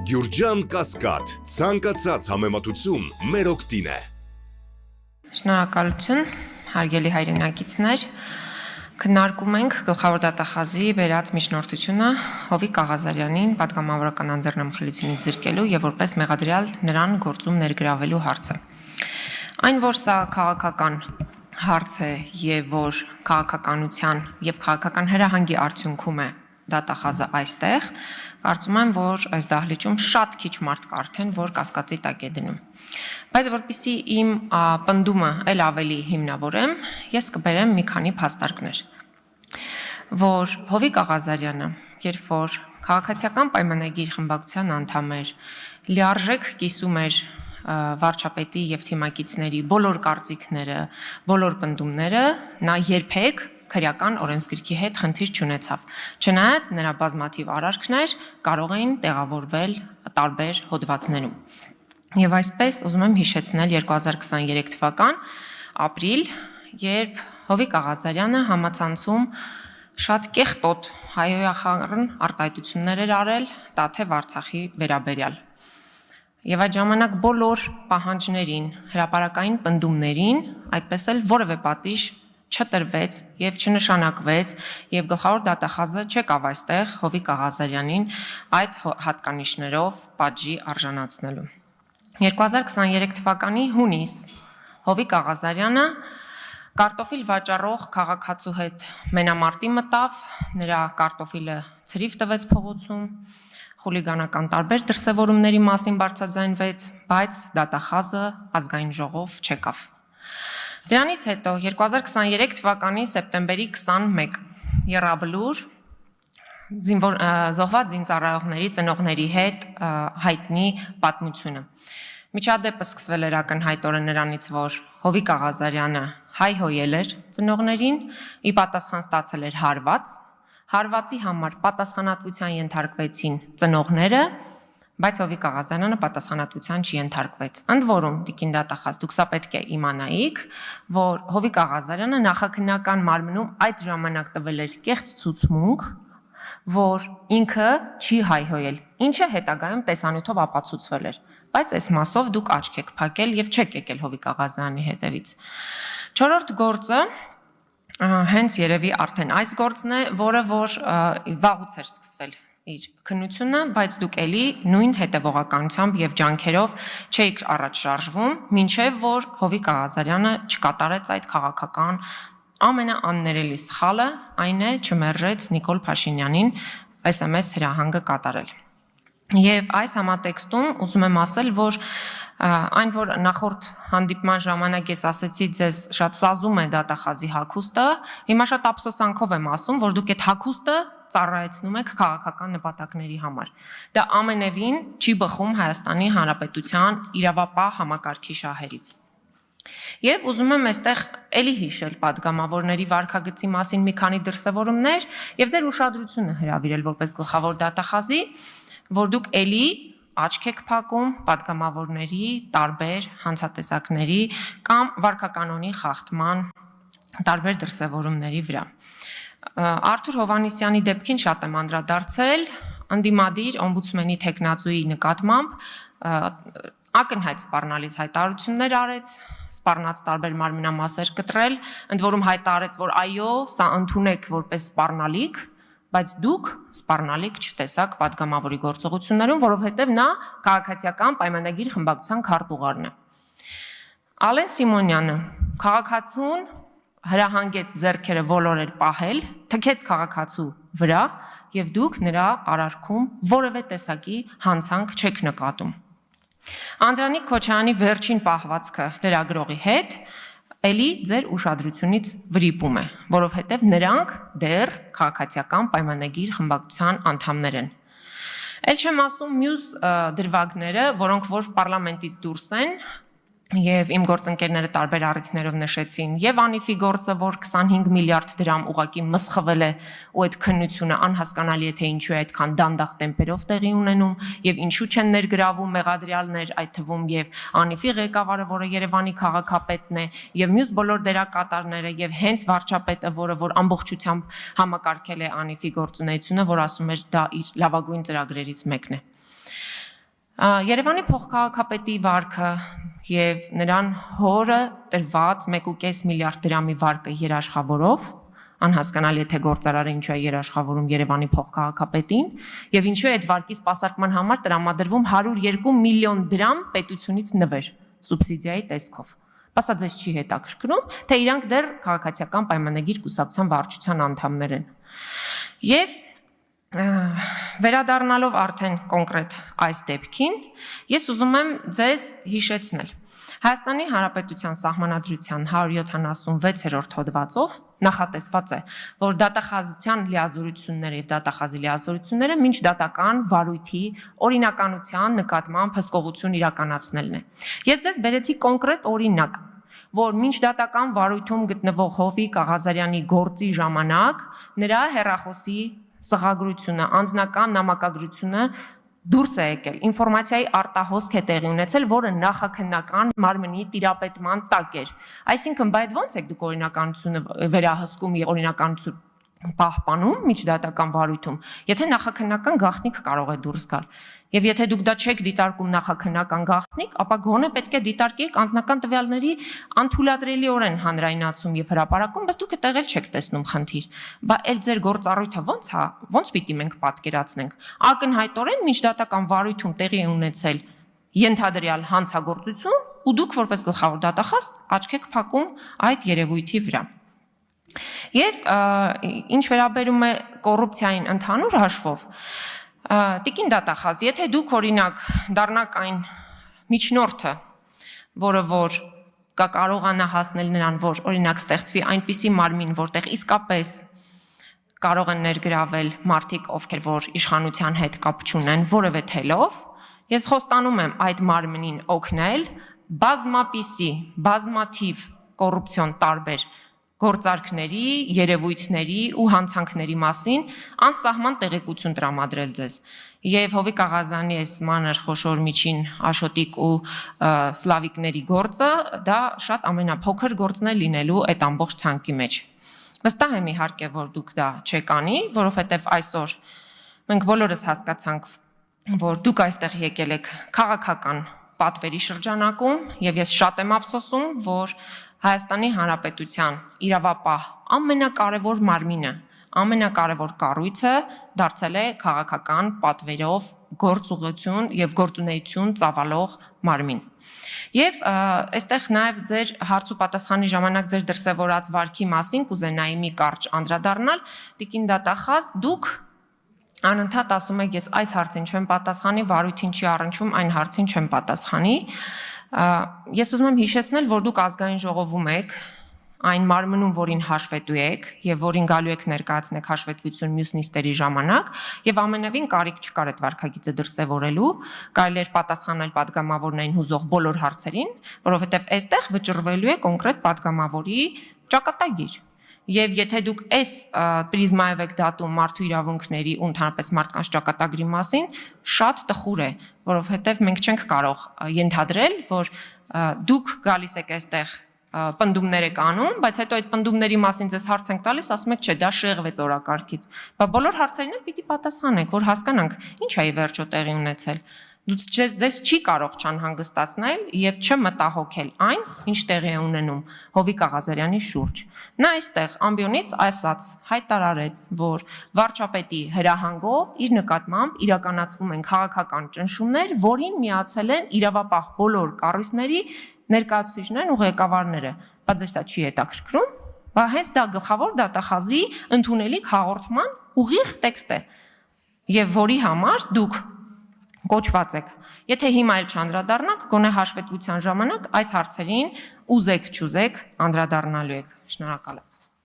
Գյուրջան Կասկադ, ցանկացած համեմատություն մեր օգտին է։ Շնորհակալություն, հարգելի հայրենակիցներ։ Քննարկում ենք գլխավոր դատախազի բերած միջնորդությունը Հովիկ Աղազարյանին պատգամավորական անձեռնամխելիությունից զրկելու եւ որպես մեղադրյալ նրան գործում ներգրավելու հարցը։ Այն, որ սա քաղաքական հարց է եւ որ քաղաքականության եւ քաղաքական հրահանգի արդյունքում է դատախազը այստեղ, կարծում եմ, որ այս դահլիճում շատ քիչ մարդ կա արդեն, որ կասկածի տակ է դնում։ Բայց որպեսզի իմ պնդումը ել ավելի հիմնավորեմ, ես կբերեմ մի քանի փաստարկներ, որ Հովիկ Աղազարյանը, երբ որ քաղաքացիական պայմանագիր խմբակցության անդամ էր, լիարժեք կիսում էր վարչապետի եւ թիմակիցների բոլոր կարծիքները, բոլոր պնդումները, նա երբեք քրեական օրենսգրքի հետ խնդիր չունեցավ։ Չնայած նրա բազմաթիվ արարքներ կարող էին տեղավորվել տարբեր հոդվածներում։ Եվ այսպես ուզում եմ հիշեցնել 2023 թվական ապրիլ, երբ Հովիկ Աղազարյանը համացանցում շատ կեղտոտ հայոյախառն արտահայտություններ էր արել Տաթե Արցախի վերաբերյալ։ Եվ այդ ժամանակ բոլոր պահանջներին, հրապարակային պնդումներին այդպես էլ որևէ պատիժ չտրվեց եւ չնշանակվեց եւ գլխավոր դատախազը չեկավ այստեղ Հովիկ Աղազարյանին այդ հատկանիշներով պատժի արժանացնելու։ 2023 թվականի հունիս Հովիկ Աղազարյանը կարտոֆիլ վաճառող քաղաքացու հետ մենամարտի մտավ, նրա կարտոֆիլը ցրիվ տվեց փողոցում, խուլիգանական տարբեր դրսևորումների մասին բարձրաձայնվեց, բայց դատախազը ազգային ժողով չեկավ։ Դրանից հետո 2023 թվականի սեպտեմբերի 21 Եռաբլուր զոհված զինծառայողների ծնողների հետ հայտնի պատմությունը։ Միջադեպը սկսվել էր ակնհայտորեն նրանից, որ Հովիկ Աղազարյանը հայհոյել էր ծնողներին, ի պատասխան ստացել էր հարվածի համար պատասխանատվության ենթարկվեցին ծնողները, բայց Հովիկ Աղազարյանը պատասխանատվության չենթարկվեց։ Ընդ որում, տիկին դատախազ, դուք սա պետք է իմանայիք, որ Հովիկ Աղազարյանը նախաքննական մարմնում այդ ժամանակ տվել էր կեղծ ցուցմունք, որ ինքը չի հայհոյել, ինչը հետագայում տեսանյութով ապացուցվել էր, բայց այս մասով դուք աչք եք փակել եւ չեք եկել Հովիկ Աղազարյանի հետևից։ Չորրորդ գործը հենց երևի արդեն այս գործն է, որը որ վաղուց էր սկսվել իր քննությունը, բայց դուք էլի նույն հետևողականությամբ եւ ջանքերով չէիք առաջ շարժվում, մինչեւ որ Հովիկ Աղազարյանը չկատարեց այդ քաղաքական ամենաաններելի սխալը, այն է չմերժեց Նիկոլ Փաշինյանին SMS հրահանգը կատարել։ Եվ այս համատեքստում ուզում եմ ասել, որ այն, որ նախորդ հանդիպման ժամանակ ես ասեցի ձեզ շատ սազում է դատախազի հագուստը, հիմա շատ ափսոսանքով եմ ասում, որ դուք այդ հագուստը ծառայեցնում եք քաղաքական նպատակների համար։ Դա ամենևին չի բխում Հայաստանի Հանրապետության իրավապահ համակարգի շահերից։ Եվ ուզում եմ այստեղ էլի հիշել պատգամավորների վարքագծի մասին մի քանի դրսևորումներ եւ ձեր ուշադրությունը հրավիրել որպես գլխավոր դատախազի, որ դուք էլի աչք եք փակում պատգամավորների տարբեր հանցատեսակների կամ վարքականոնի խախտման տարբեր դրսևորումների վրա։ Արթուր Հովհաննիսյանի դեպքին շատ եմ անդրադարձել, ընդդիմադիր օմբուդսմենի թեկնածուի նկատմամբ ակնհայտ սպառնալից հայտարարություններ արեց, սպառնաց տարբեր մարմնամասեր կտրել, ընդ որում հայտարարեց, որ այո, սա ընդունեք որպես սպառնալիք, բայց դուք սպառնալիք չտեսաք պատգամավորի գործողություններում, որովհետև նա քաղաքացիական պայմանագիր խմբակցության քարտուղարն է։ Ալեն Սիմոնյանը քաղաքացուն հրահանգեց ձեռքերը ոլորել պահել, թքեց քաղաքացու վրա եւ դուք նրա արարքում որևէ տեսակի հանցանք չեք նկատում։ Անդրանիկ Քոչարյանի վերջին պահվածքը լրագրողի հետ էլի ձեր ուշադրությունից վրիպում է, որովհետև նրանք դեռ քաղաքացիական պայմանագիր խմբակցության անդամներ են։ Էլ չեմ ասում մյուս դրվագները, որոնք որ պարլամենտից դուրս են, եւ իմ գործընկերները տարբեր առիթներով նշեցին եւ Անիֆի գործը, որ 25 միլիարդ դրամ ուղակի մսխվել է ու այդ քննությունը անհասկանալի է թե ինչու է այդքան դանդաղ տեմպերով տեղի ունենում եւ ինչու չեն ներգրավում մեղադրյալներ, այդ թվում եւ Անիֆի ղեկավարը, որը Երևանի քաղաքապետն է, եւ մյուս բոլոր դերակատարները եւ հենց վարչապետը, որը որ ամբողջությամբ համակարգել է Անիֆի գործունեությունը, որ ասում էր դա իր լավագույն ծրագրերից մեկն է։ Երևանի փոխքաղաքապետի վարկը եւ նրան հորը տրված 1.5 միլիարդ դրամի վարկը երաշխավորով անհասկանալի է թե գործարարը ինչու է երաշխավորում Երևանի փոխքաղաքապետին եւ ինչու է այդ վարկի սպասարկման համար տրամադրվում 102 միլիոն դրամ պետությունից նվեր սուբսիդիայի տեսքով։ Բասա ձեզ չի հետաքրքրում, թե իրանք դեռ քաղաքացիական պայմանագիր կուսակցության վարչության անդամներ են։ Եվ վերադառնալով արդեն կոնկրետ այս դեպքին, ես ուզում եմ ձեզ հիշեցնել Հայաստանի Հանրապետության Սահմանադրության 176-րդ հոդվածով նախատեսված է, որ դատախազության լիազորությունները եւ դատախազի լիազորությունները մինչ դատական վարույթի օրինականության նկատմամբ հսկողություն իրականացնելն է։ Ես ձեզ բերեցի կոնկրետ օրինակ, որ մինչ դատական վարույթում գտնվող Հովիկ Աղազարյանի գործի ժամանակ նրա հեռախոսի սղագրությունը, անձնական նամակագրությունը դուրս է եկել, ինֆորմացիայի արտահոսք է տեղի ունեցել, որը նախաքննական մարմնի տիրապետման տակ էր։ Այսինքն, բայց ո՞նց եք դուք օրինականությունը վերահսկում եւ օրինականություն պահպանում միջդատական վարույթում, եթե նախաքննական գաղտնիք կարող է դուրս գալ։ Եվ եթե դուք դա չեք դիտարկում նախաքննական գաղտնիք, ապա գոնե պետք է դիտարկեիք անձնական տվյալների անթույլատրելիորեն հանրայնացում եւ հրապարակում, բայց դուք այդտեղ էլ չեք տեսնում խնդիր։ Բա այլ ձեր գործառույթը ո՞նց պիտի մենք պատկերացնենք։ Ակնհայտորեն միջդատական վարույթում տեղի է ունեցել ենթադրյալ հանցագործություն, ու դուք որպես գլխավոր դատախազ աչք եք փակում այդ երևույթի վրա։ Եվ ինչ վերաբերում է կոռուպցիային ընդհանուր հաշվով, տիկին դատախազ, եթե դուք օրինակ դառնաք այն միջնորդը, որը որ կարողանա հասնել նրան, որ օրինակ ստեղծվի այնպիսի մարմին, որտեղ իսկապես կարող են ներգրավել մարդիկ, ովքեր որ իշխանության հետ կապ չունեն որևէ թելով, ես խոստանում եմ այդ մարմնին օգնել բազմաթիվ կոռուպցիոն տարբեր գործարքների, երևույթների ու հանցանքների մասին անսահման տեղեկություն տրամադրել ձեզ։ Եվ Հովիկ Աղազարյանի այս մանր խոշոր միջին Աշոտիկ ու Սլավիկների գործը դա շատ ամենափոքր գործն է լինելու այդ ամբողջ ցանկի մեջ։ Վստահ եմ իհարկե, որ դուք դա չեք անի, որովհետև այսօր մենք բոլորս հասկացանք, որ դուք այստեղ եկել եք քաղաքական պատվերի շրջանակում, եւ ես շատ եմ ափսոսում, որ Հայաստանի Հանրապետության իրավապահ ամենակարևոր մարմինը, ամենակարևոր կառույցը դարձել է քաղաքական պատվերով գործուղություն եւ գործունեություն ծավալող մարմին։ Եվ այստեղ նաեւ ձեր հարց ու պատասխանի ժամանակ ձեր դրսևորած վարքի մասին կուզենայի մի կարճ անդրադառնալ, տիկին դատախազ, դուք անընդհատ ասում եք, ես այս հարցին չեմ պատասխանի, վարույթին չի առնչվում, այն հարցին չեմ պատասխանի։ Ես ուզում եմ հիշեցնել, որ դուք ազգային ժողովում եք, այն մարմնում, որին հաշվետու եք եւ որին գալու եք ներկայացնեք հաշվետվություն մյուս նիստերի ժամանակ, եւ ամենևին կարիք չկար այդ վարքագիծը դրսևորելու, կարելի էր պատասխանել падգամավորներին հուզող բոլոր հարցերին, որովհետեւ այստեղ վճռվելու է կոնկրետ падգամավորի ճակատագիր։ Եվ եթե դուք այս պրիզմայով եք դատում մարդու իրավունքների ու ընդհանրապես մարդկանց ճակատագրի մասին, շատ տխուր է, որովհետև մենք չենք կարող ենթադրել, որ դուք գալիս եք այստեղ պնդումներ եք անում, բայց հետո այդ պնդումների մասին ձեզ հարց ենք տալիս, ասում եք, չէ, դա շեղվեց օրակարգից։ Բա բոլոր հարցերին էլ պիտի պատասխանեք, որ հասկանանք, ինչ է ի վերջո տեղի ունեցել։ Ձեզ չի կարող չանհանգստացնել եւ չմտահոգել այն, ինչ տեղի է ունենում Հովիկ Աղազարյանի շուրջ։ Նա այստեղ ամբիոնից ասաց, հայտարարեց, որ վարչապետի հրահանգով իր նկատմամբ իրականացվում են քաղաքական ճնշումներ, որին միացել են իրավապահ բոլոր կառույցների ներկայացուցիչներն ու ղեկավարները։ Բայց ձեզ դա չի հետաքրքրում։ Բա հենց դա գլխավոր դատախազի ընդունելիք հաղորդման ուղիղ տեքստ է։ Եվ որի համար դուք կոչված եք։ Եթե հիմա էլ չանդրադառնաք, գոնե հաշվետվության ժամանակ այս հարցերին ուզեք չուզեք անդրադառնալու եք։ Շնորհակալ եմ։